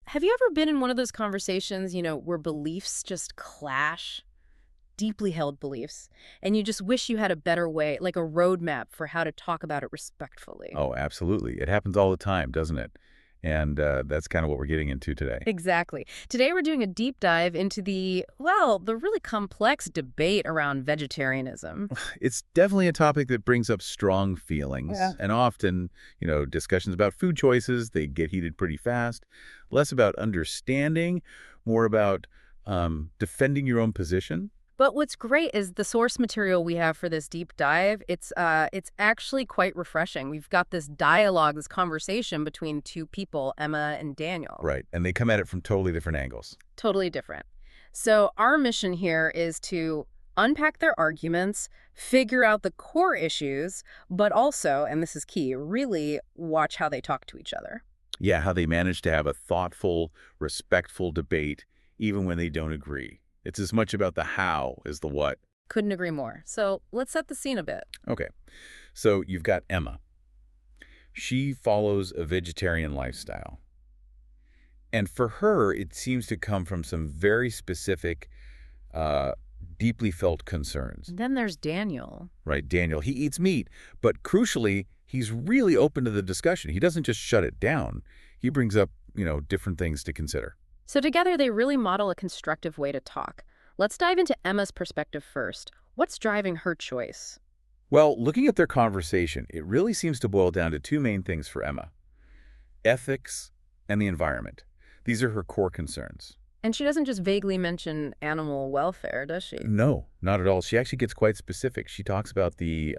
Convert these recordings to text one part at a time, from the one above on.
Have you ever been in one of those conversations, where beliefs just clash? Deeply held beliefs, and you just wish you had a better way, like a roadmap for how to talk about it respectfully. Oh, absolutely. It happens all the time, doesn't it? And that's kind of what we're getting into today. Exactly. Today we're doing a deep dive into the really complex debate around vegetarianism. It's definitely a topic that brings up strong Yeah. feelings. And often, discussions about food choices, they get heated pretty fast. Less about understanding, more about defending your own position. But what's great is the source material we have for this deep dive. It's actually quite refreshing. We've got this dialogue, this conversation between two people, Emma and Daniel. Right. And they come at it from totally different angles. Totally different. So our mission here is to unpack their arguments, figure out the core issues, but also, and this is key, really watch how they talk to each other. Yeah, how they manage to have a thoughtful, respectful debate, even when they don't agree. It's as much about the how as the what. Couldn't agree more. So let's set the scene a bit. Okay, so you've got Emma. She follows a vegetarian lifestyle. And for her, it seems to come from some very specific, uh, deeply felt concerns. And then there's Daniel. Right, Daniel, he eats meat, but crucially, he's really open to the discussion. He doesn't just shut it down. He brings up, different things to consider. So together they really model a constructive way to talk. Let's dive into Emma's perspective first. What's driving her choice? Well, looking at their conversation, it really seems to boil down to two main things for Emma: ethics and the environment. These are her core concerns. And she doesn't just vaguely mention animal welfare, does she? No, not at all. She actually gets quite specific. She talks about the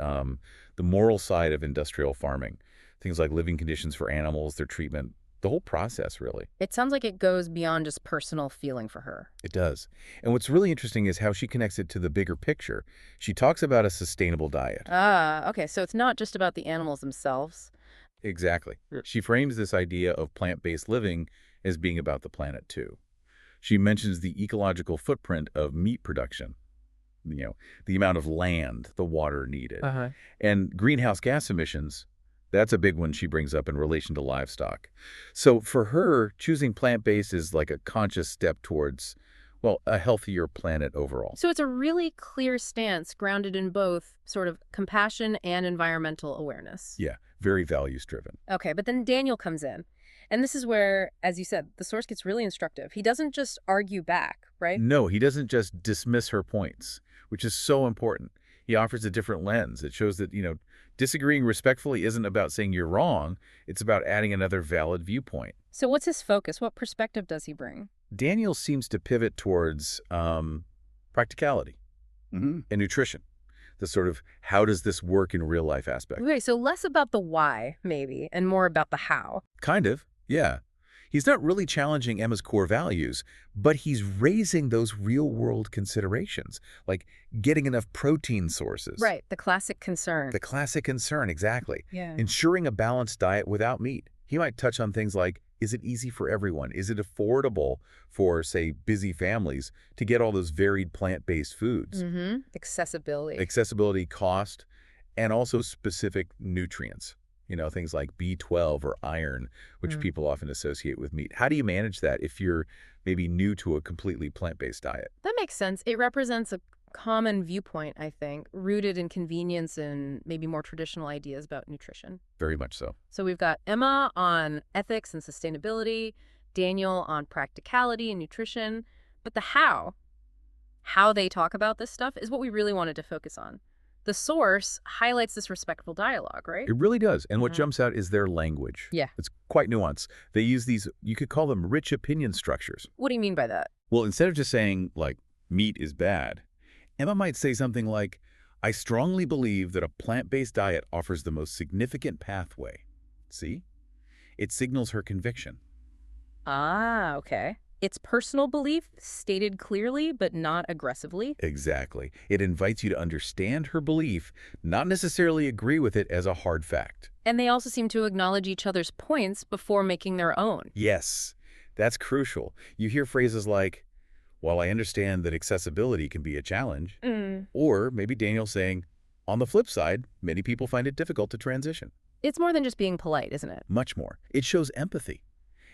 moral side of industrial farming, things like living conditions for animals, their treatment, the whole process, really. It sounds like it goes beyond just personal feeling for her. It does. And what's really interesting is how she connects it to the bigger picture. She talks about a sustainable diet. Ah, okay, so it's not just about the animals themselves. Exactly. Yeah. She frames this idea of plant-based living as being about the planet, too. She mentions the ecological footprint of meat production, the amount of land, the water needed. And greenhouse gas emissions, that's a big one she brings up in relation to livestock. So for her, choosing plant-based is like a conscious step towards, well, a healthier planet overall. So it's a really clear stance grounded in both sort of compassion and environmental awareness. Yeah, very values-driven. Okay, but then Daniel comes in. And this is where, as you said, the source gets really instructive. He doesn't just argue back, right? No, he doesn't just dismiss her points, which is so important. He offers a different lens. It shows that, disagreeing respectfully isn't about saying you're wrong. It's about adding another valid viewpoint. So what's his focus? What perspective does he bring? Daniel seems to pivot towards practicality and nutrition, the sort of how does this work in real life aspect. Okay, so less about the why, maybe, and more about the how. Kind of, yeah. He's not really challenging Emma's core values, but he's raising those real-world considerations, like getting enough protein sources. Right, the classic concern. The classic concern, exactly. Yeah. Ensuring a balanced diet without meat. He might touch on things like, is it easy for everyone? Is it affordable for, say, busy families to get all those varied plant-based foods? Accessibility. Accessibility, cost, and also specific nutrients. Things like B12 or iron, which people often associate with meat. How do you manage that if you're maybe new to a completely plant-based diet? That makes sense. It represents a common viewpoint, I think, rooted in convenience and maybe more traditional ideas about nutrition. Very much so. So we've got Emma on ethics and sustainability, Daniel on practicality and nutrition, but the how they talk about this stuff is what we really wanted to focus on. The source highlights this respectful dialogue, right? It really does. And what jumps out is their language. Yeah. It's quite nuanced. They use these, you could call them rich opinion structures. What do you mean by that? Well, instead of just saying, like, meat is bad, Emma might say something like, I strongly believe that a plant-based diet offers the most significant pathway. See? It signals her conviction. Ah, okay. It's personal belief, stated clearly, but not aggressively. Exactly. It invites you to understand her belief, not necessarily agree with it as a hard fact. And they also seem to acknowledge each other's points before making their own. Yes, that's crucial. You hear phrases like, while I understand that accessibility can be a challenge, or maybe Daniel saying, on the flip side, many people find it difficult to transition. It's more than just being polite, isn't it? Much more. It shows empathy.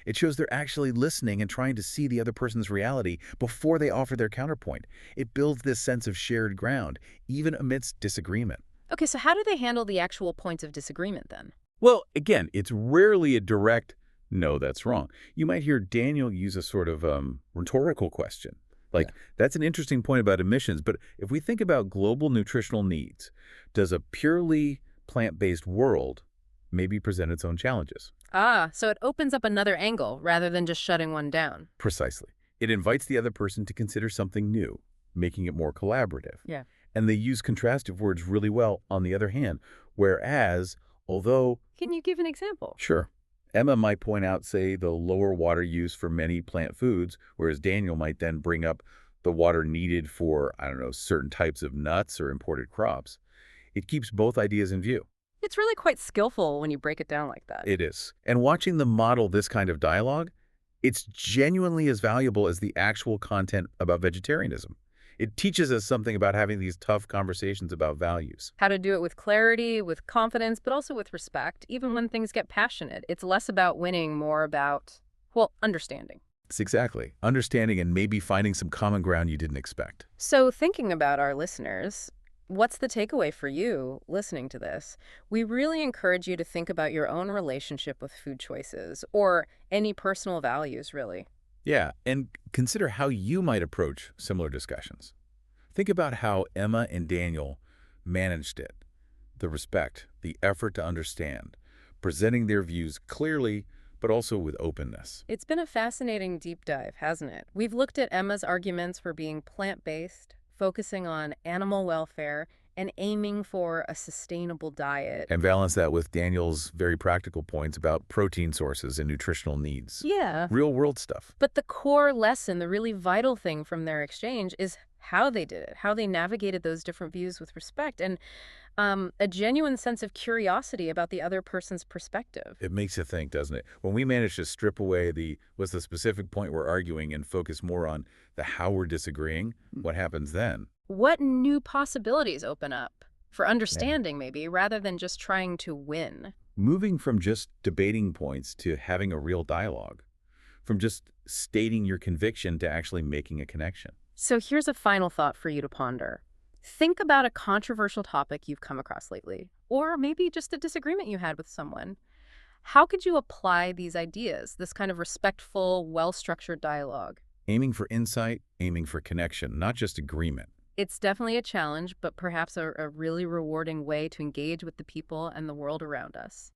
It shows they're actually listening and trying to see the other person's reality before they offer their counterpoint. It builds this sense of shared ground, even amidst disagreement. Okay, so how do they handle the actual points of disagreement then? Well, again, it's rarely a direct, no, that's wrong. You might hear Daniel use a sort of rhetorical question. Yeah. Like, that's an interesting point about emissions, but if we think about global nutritional needs, does a purely plant-based world maybe present its own challenges? Ah, so it opens up another angle rather than just shutting one down. Precisely. It invites the other person to consider something new, making it more collaborative. Yeah. And they use contrastive words really well, on the other hand, whereas, although, Can you give an example? sure, Emma might point out, say, the lower water use for many plant foods, whereas Daniel might then bring up the water needed for, I don't know, certain types of nuts or imported crops. It keeps both ideas in view. It's really quite skillful when you break it down like that. It is. And watching them model this kind of dialogue, it's genuinely as valuable as the actual content about vegetarianism. It teaches us something about having these tough conversations about values. How to do it with clarity, with confidence, but also with respect, even when things get passionate. It's less about winning, more about, well, understanding. It's exactly. Understanding and maybe finding some common ground you didn't expect. So thinking about our listeners, what's the takeaway for you listening to this? We really encourage you to think about your own relationship with food choices or any personal values, really. Yeah, and consider how you might approach similar discussions. Think about how Emma and Daniel managed it. The respect, the effort to understand, presenting their views clearly, but also with openness. It's been a fascinating deep dive, hasn't it? We've looked at Emma's arguments for being plant-based, focusing on animal welfare, and aiming for a sustainable diet. And balance that with Daniel's very practical points about protein sources and nutritional needs. Yeah. Real world stuff. But the core lesson, the really vital thing from their exchange is how they did it, how they navigated those different views with respect, and a genuine sense of curiosity about the other person's perspective. It makes you think, doesn't it? When we manage to strip away what's the specific point we're arguing and focus more on the how we're disagreeing, what happens then? What new possibilities open up for understanding, maybe, rather than just trying to win? Moving from just debating points to having a real dialogue, from just stating your conviction to actually making a connection. So here's a final thought for you to ponder. Think about a controversial topic you've come across lately, or maybe just a disagreement you had with someone. How could you apply these ideas, this kind of respectful, well-structured dialogue? Aiming for insight, aiming for connection, not just agreement. It's definitely a challenge, but perhaps a really rewarding way to engage with the people and the world around us.